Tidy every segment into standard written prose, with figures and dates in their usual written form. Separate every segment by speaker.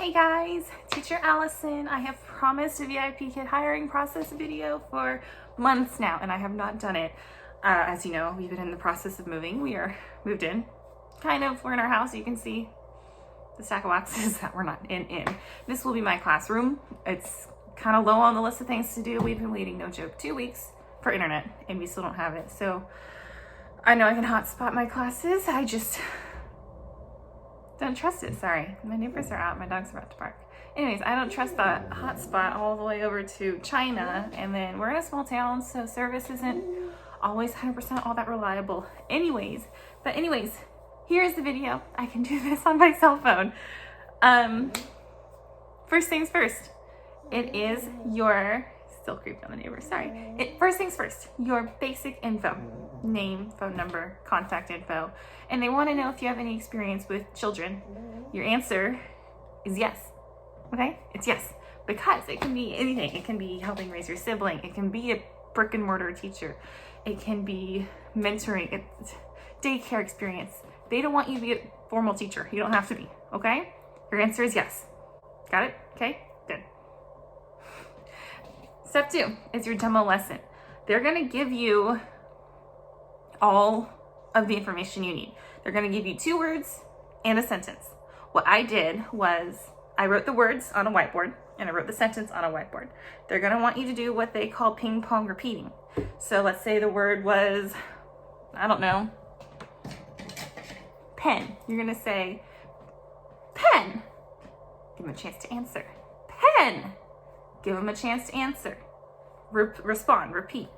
Speaker 1: Hey guys, Teacher.Allyson. I have promised a VIPKid hiring process video for months now, and I have not done it. As you know, we've been in the process of moving. We are moved in. We're in our house. You can see the stack of boxes that we're not in. This will be my classroom. It's kind of low on the list of things to do. We've been waiting, no joke, 2 weeks for internet, and we still don't have it. So I know I can hotspot my classes. I just don't trust it. Sorry, my neighbors are out. My dog's about to bark. Anyways, I don't trust that hotspot all the way over to China, and then we're in a small town, so service isn't always 100% all that reliable. Anyways, here's the video. I can do this on my cell phone. First things first. It is your still creeping on the neighbors. Sorry. First things first. Your basic info: name, phone number, contact info. And they want to know if you have any experience with children. Your answer is yes. Okay? It's yes. Because it can be anything. It can be helping raise your sibling. It can be a brick and mortar teacher. It can be mentoring. It's daycare experience. They don't want you to be a formal teacher. You don't have to be. Okay? Your answer is yes. Got it? Okay? Good. Step 2 is your demo lesson. They're going to give you all of the information you need. They're going to give you 2 words and a sentence. What I did was I wrote the words on a whiteboard and I wrote the sentence on a whiteboard. They're going to want you to do what they call ping pong repeating. So let's say the word was, I don't know, pen. You're going to say, pen. Give them a chance to answer. Pen. Give them a chance to answer. Respond, repeat.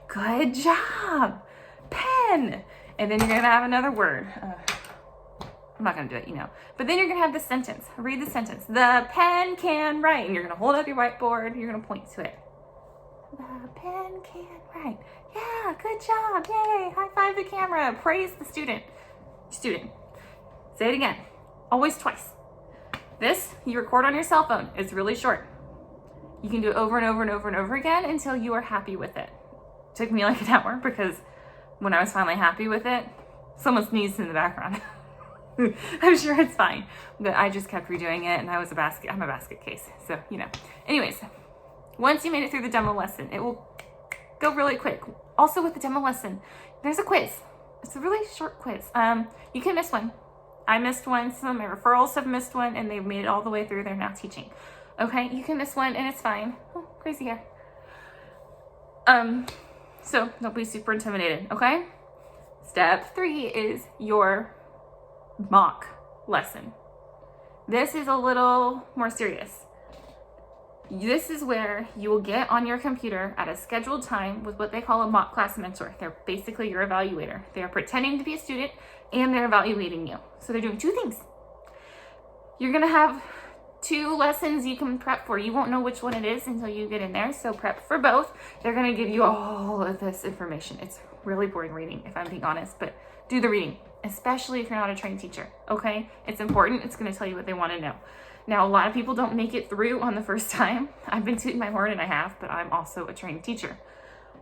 Speaker 1: Good job. Pen. And then you're going to have another word. I'm not going to do it, you know. But then you're going to have the sentence. Read the sentence. The pen can write. And you're going to hold up your whiteboard. You're going to point to it. The pen can write. Yeah, good job. Yay. High five the camera. Praise the student. Say it again. Always twice. This, you record on your cell phone. It's really short. You can do it over and over and over and over again until you are happy with it. It took me like an hour because when I was finally happy with it, someone sneezed in the background. I'm sure it's fine, but I just kept redoing it, and I'm a basket case, so you know. Anyways, once you made it through the demo lesson, it will go really quick. Also with the demo lesson, there's a quiz. It's a really short quiz. You can miss one. I missed one. Some of my referrals have missed one, and they've made it all the way through. They're now teaching. Okay, you can miss one, and it's fine. Oh, crazy hair. So don't be super intimidated, okay? Step 3 is your mock lesson. This is a little more serious. This is where you will get on your computer at a scheduled time with what they call a mock class mentor. They're basically your evaluator. They are pretending to be a student and they're evaluating you. So they're doing 2 things. You're going to have 2 lessons you can prep for. You won't know which one it is until you get in there, so prep for both. They're going to give you all of this information. It's really boring reading, if I'm being honest, but do the reading, especially if you're not a trained teacher, okay? It's important. It's going to tell you what they want to know. Now, a lot of people don't make it through on the first time. I've been tooting my horn and I have, but I'm also a trained teacher.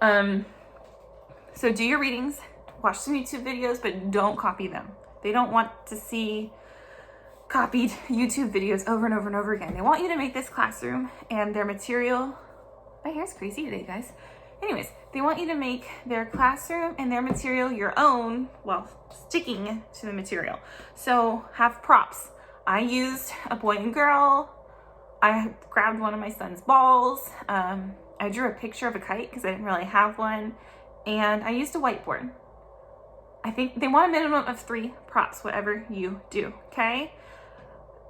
Speaker 1: So do your readings, watch some YouTube videos, but don't copy them. They don't want to see copied YouTube videos over and over and over again. They want you to make this classroom and their material. My hair's crazy today, guys. Anyways, they want you to make their classroom and their material your own, well, sticking to the material. So have props. I used a boy and girl. I grabbed one of my son's balls. I drew a picture of a kite because I didn't really have one. And I used a whiteboard. I think they want a minimum of 3 props, whatever you do, okay?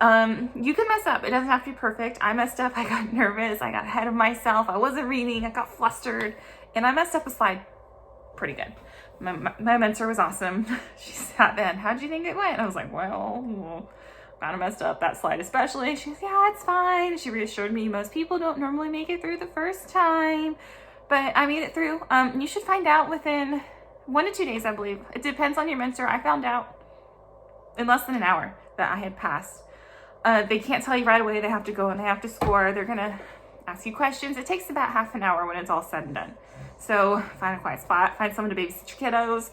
Speaker 1: You can mess up. It doesn't have to be perfect. I messed up. I got nervous. I got ahead of myself. I wasn't reading. I got flustered. And I messed up a slide pretty good. My mentor was awesome. She sat there and, how'd you think it went? I was like, well, kind of messed up that slide especially. She goes, yeah, it's fine. She reassured me most people don't normally make it through the first time. But I made it through. You should find out within 1 to 2 days, I believe. It depends on your mentor. I found out in less than an hour that I had passed. They can't tell you right away. They have to go and they have to score. They're going to ask you questions. It takes about half an hour when it's all said and done. So find a quiet spot, find someone to babysit your kiddos,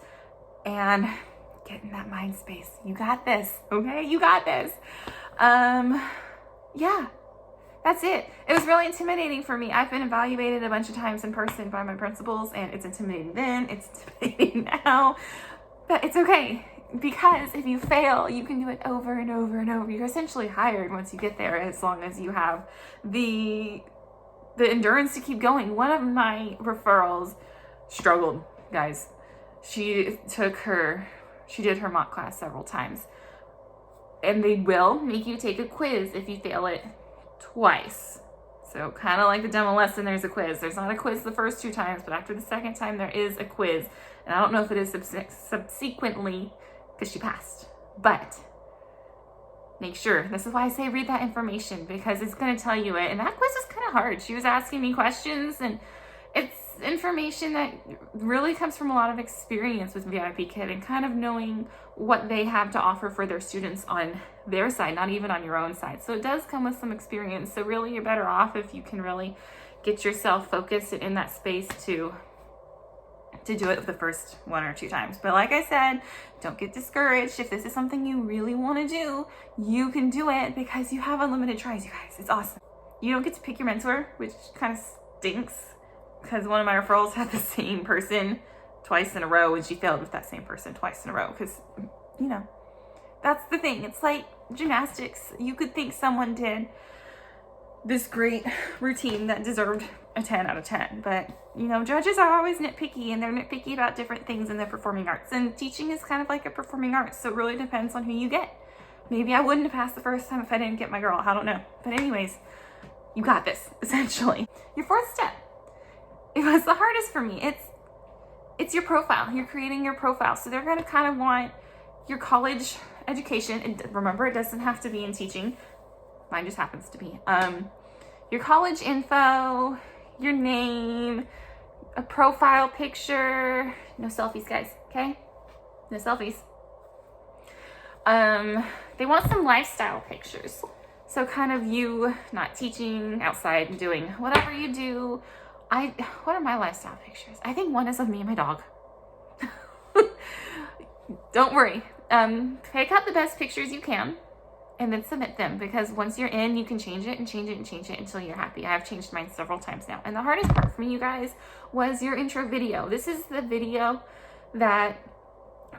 Speaker 1: and get in that mind space. You got this, okay? You got this. Yeah, that's it. It was really intimidating for me. I've been evaluated a bunch of times in person by my principals, and it's intimidating then, it's intimidating now, but it's okay. Because if you fail, you can do it over and over and over. You're essentially hired once you get there, as long as you have the endurance to keep going. One of my referrals struggled, guys. She did her mock class several times. And they will make you take a quiz if you fail it twice. So kind of like the demo lesson, there's a quiz. There's not a quiz the first 2 times, but after the second time, there is a quiz. And I don't know if it is subsequently, because she passed. But make sure. This is why I say read that information, because it's going to tell you it. And that quiz was kind of hard. She was asking me questions, and it's information that really comes from a lot of experience with VIPKid and kind of knowing what they have to offer for their students on their side, not even on your own side. So it does come with some experience. So really, you're better off if you can really get yourself focused and in that space to do it the first 1 or 2 times. But like I said, don't get discouraged. If this is something you really want to do, you can do it, because you have unlimited tries, you guys. It's awesome. You don't get to pick your mentor, which kind of stinks, because one of my referrals had the same person twice in a row, and she failed with that same person twice in a row, because, you know, that's the thing. It's like gymnastics. You could think someone did this great routine that deserved a 10 out of 10, but you know, judges are always nitpicky, and they're nitpicky about different things in the performing arts, and teaching is kind of like a performing arts, so it really depends on who you get. Maybe I wouldn't have passed the first time if I didn't get my girl. I don't know. But anyways, you got this, essentially. Your 4th step. It was the hardest for me. It's your profile. You're creating your profile. So they're going to kind of want your college education. And remember, it doesn't have to be in teaching. Mine just happens to be. Your college info, your name, a profile picture. No selfies, guys, okay? No selfies. They want some lifestyle pictures. So kind of you not teaching, outside and doing whatever you do. What are my lifestyle pictures? I think one is of me and my dog. Don't worry. Pick out the best pictures you can and then submit them, because once you're in, you can change it and change it and change it until you're happy. I've changed mine several times now. And the hardest part for me, you guys, was your intro video. This is the video that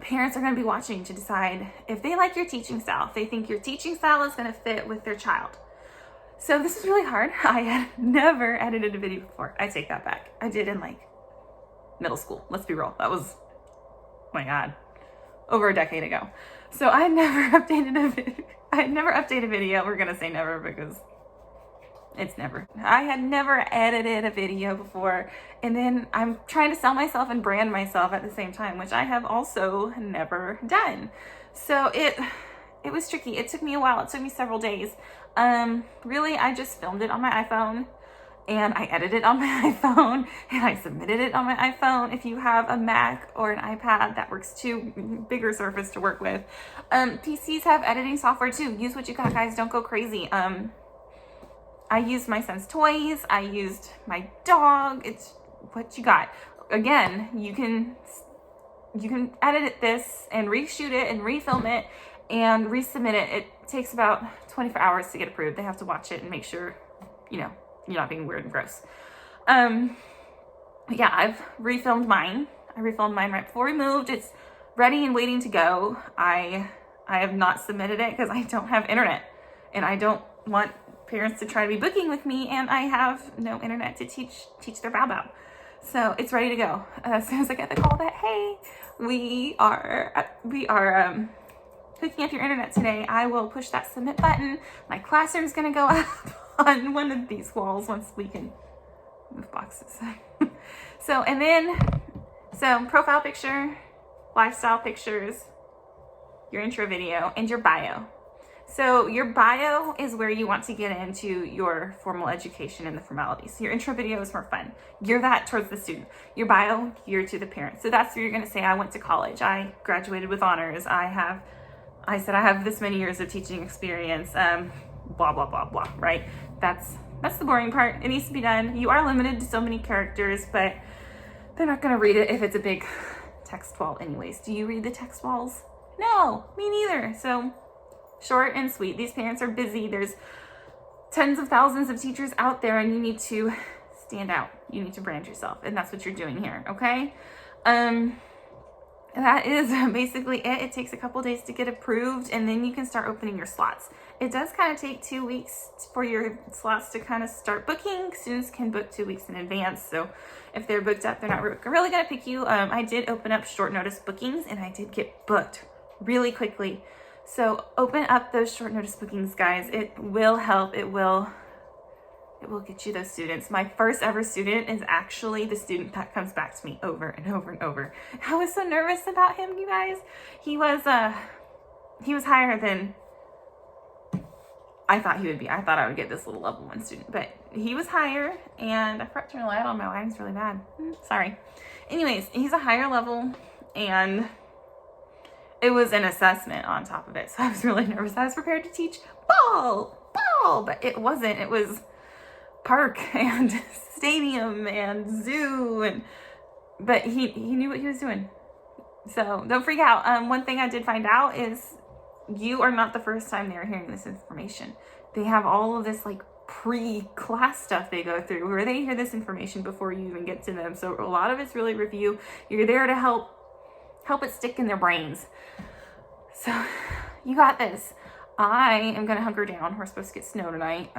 Speaker 1: parents are going to be watching to decide if they like your teaching style, if they think your teaching style is going to fit with their child. So this is really hard. I had never edited a video before. I take that back. I did in like middle school. Let's be real. That was, oh my God, over a decade ago. So I had never updated a video. I had never updated a video. We're going to say never, because it's never. I had never edited a video before. And then I'm trying to sell myself and brand myself at the same time, which I have also never done. So it was tricky. It took me a while. It took me several days. Really, I just filmed it on my iPhone, and I edited it on my iPhone, and I submitted it on my iPhone. If you have a Mac or an iPad, that works too. Bigger surface to work with. PCs have editing software too. Use what you got, guys. Don't go crazy. I used my son's toys. I used my dog. It's what you got. Again, you can edit this and reshoot it and refilm it and resubmit it. It takes about 24 hours to get approved. They have to watch it and make sure, you know, you're not being weird and gross. Yeah, I've refilmed mine. I refilmed mine right before we moved. It's ready and waiting to go. I have not submitted it because I don't have internet, and I don't want parents to try to be booking with me, and I have no internet to teach their bao. So it's ready to go. As soon as I get the call that, hey, we are hooking up your internet today, I will push that submit button. My classroom's gonna go up on one of these walls once we can move boxes. So profile picture, lifestyle pictures, your intro video, and your bio. So your bio is where you want to get into your formal education and the formalities. Your intro video is more fun. Gear that towards the student. Your bio, geared to the parent. So that's where you're going to say, I went to college. I graduated with honors. I said I have this many years of teaching experience. Blah, blah, blah, blah, right? That's the boring part. It needs to be done. You are limited to so many characters, but they're not going to read it if it's a big text wall anyways. Do you read the text walls? No, me neither. So short and sweet. These parents are busy. There's tens of thousands of teachers out there, and you need to stand out. You need to brand yourself, and that's what you're doing here, okay? That is basically it. It takes a couple days to get approved, and then you can start opening your slots. It does kind of take 2 weeks for your slots to kind of start booking. Students can book 2 weeks in advance, so if they're booked up, they're not really going to pick you. I did open up short notice bookings, and I did get booked really quickly. So open up those short notice bookings, guys. It will help. It will get you those students. My first ever student is actually the student that comes back to me over and over and over. I was so nervous about him, you guys. He was higher than I thought he would be. I thought I would get this little level 1 student, but he was higher, and I forgot to turn the light on. My lighting's really bad. Sorry. Anyways, he's a higher level, and it was an assessment on top of it. So I was really nervous. I was prepared to teach ball, but it wasn't. It was park and stadium and zoo, but he knew what he was doing. So don't freak out. One thing I did find out is you are not the first time they're hearing this information. They have all of this like pre-class stuff they go through where they hear this information before you even get to them. So a lot of it's really review. You're there to help it stick in their brains. So you got this. I am gonna hunker down. We're supposed to get snow tonight.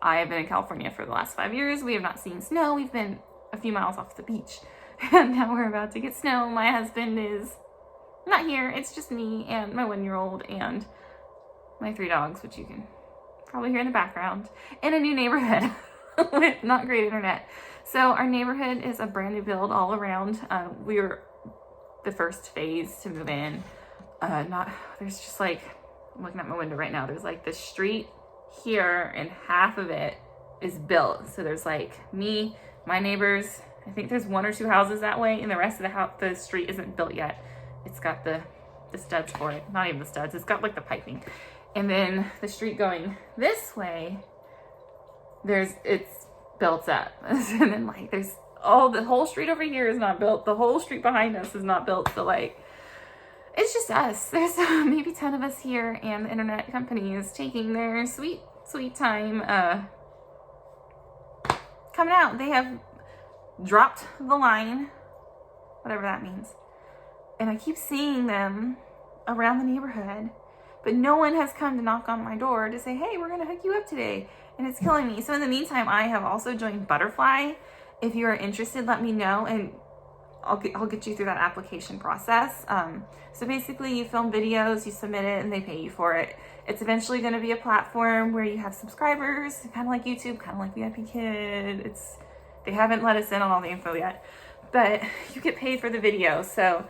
Speaker 1: I have been in California for the last 5 years. We have not seen snow. We've been a few miles off the beach, and now we're about to get snow. My husband is not here. It's just me and my 1-year-old and my 3 dogs, which you can probably hear in the background, in a new neighborhood with not great internet. So our neighborhood is a brand new build all around. We were the first phase to move in. There's just like, I'm looking at my window right now. There's like the street here, and half of it is built. So there's like me, my neighbors. I think there's 1 or 2 houses that way, and the rest of the street isn't built yet. It's got the studs for it. Not even the studs. It's got like the piping. And then the street going this way, it's built up. And then like the whole street over here is not built. The whole street behind us is not built. So like, it's just us. There's maybe 10 of us here, and the internet company is taking their sweet time coming out. They have dropped the line, whatever that means. And I keep seeing them around the neighborhood, but no one has come to knock on my door to say, hey, we're going to hook you up today. And it's killing me. So in the meantime, I have also joined Butterfly. If you are interested, let me know, and I'll get you through that application process. So basically you film videos, you submit it, and they pay you for it. It's eventually going to be a platform where you have subscribers, kind of like YouTube, kind of like VIPKid. They haven't let us in on all the info yet, but you get paid for the video. So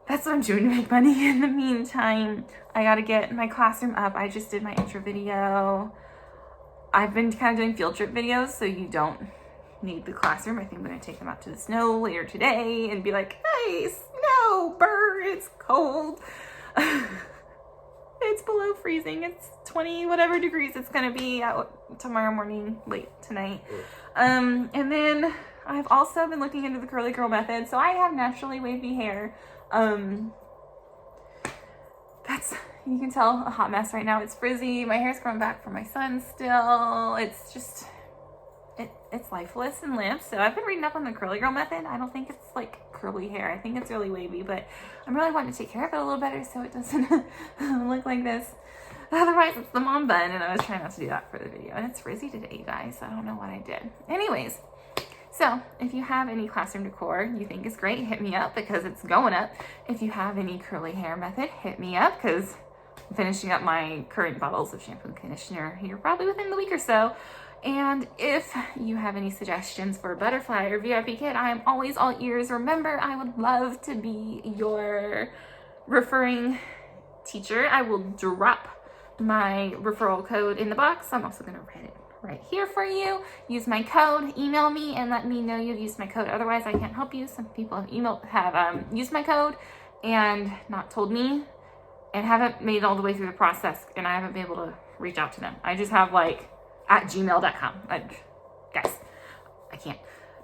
Speaker 1: that's what I'm doing to make money. In the meantime, I got to get my classroom up. I just did my intro video. I've been kind of doing field trip videos, so you don't need the classroom. I think I'm going to take them out to the snow later today and be like, hey, snow, bird, it's cold. It's below freezing. It's 20 whatever degrees it's going to be out tomorrow morning, late tonight. And then I've also been looking into the curly girl method. So I have naturally wavy hair. You can tell, a hot mess right now. It's frizzy. My hair's growing back from my son still. It's just, it's lifeless and limp. So I've been reading up on the curly girl method. I don't think it's like curly hair. I think it's really wavy, but I'm really wanting to take care of it a little better so it doesn't look like this. Otherwise, it's the mom bun, and I was trying not to do that for the video. And it's frizzy today, you guys. I don't know what I did. Anyways, so if you have any classroom decor you think is great, hit me up because it's going up. If you have any curly hair method, hit me up because I'm finishing up my current bottles of shampoo and conditioner here probably within the week or so. And if you have any suggestions for Butterfly or VIPKid, I am always all ears. Remember, I would love to be your referring teacher. I will drop my referral code in the box. I'm also going to write it right here for you. Use my code, email me, and let me know you've used my code. Otherwise, I can't help you. Some people have used my code and not told me and haven't made it all the way through the process, and I haven't been able to reach out to them. I just have like @gmail.com. Guys, I can't.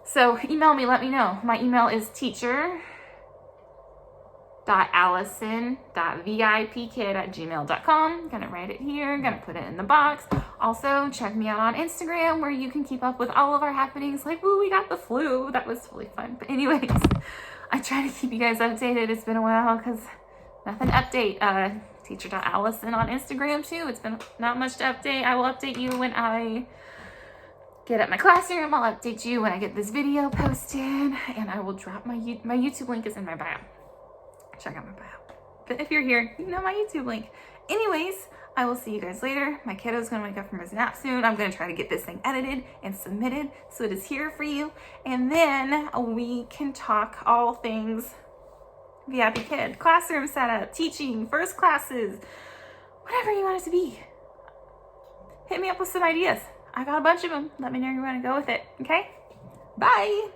Speaker 1: So email me, let me know. My email is Teacher.Allyson.VIPKid@gmail.com. Gonna write it here, gonna put it in the box. Also, check me out on Instagram where you can keep up with all of our happenings. Like, ooh, we got the flu. That was really fun. But anyways, I try to keep you guys updated. It's been a while because nothing to update. Teacher.Allyson on Instagram too. It's been not much to update. I will update you when I get up my classroom. I'll update you when I get this video posted. And I will drop my YouTube link is in my bio. Check out my bio. But if you're here, you know my YouTube link. Anyways, I will see you guys later. My kiddo's gonna wake up from his nap soon. I'm gonna try to get this thing edited and submitted so it is here for you. And then we can talk all things VIPKid, classroom setup, teaching, first classes, whatever you want it to be. Hit me up with some ideas. I got a bunch of them. Let me know where you want to go with it. Okay? Bye.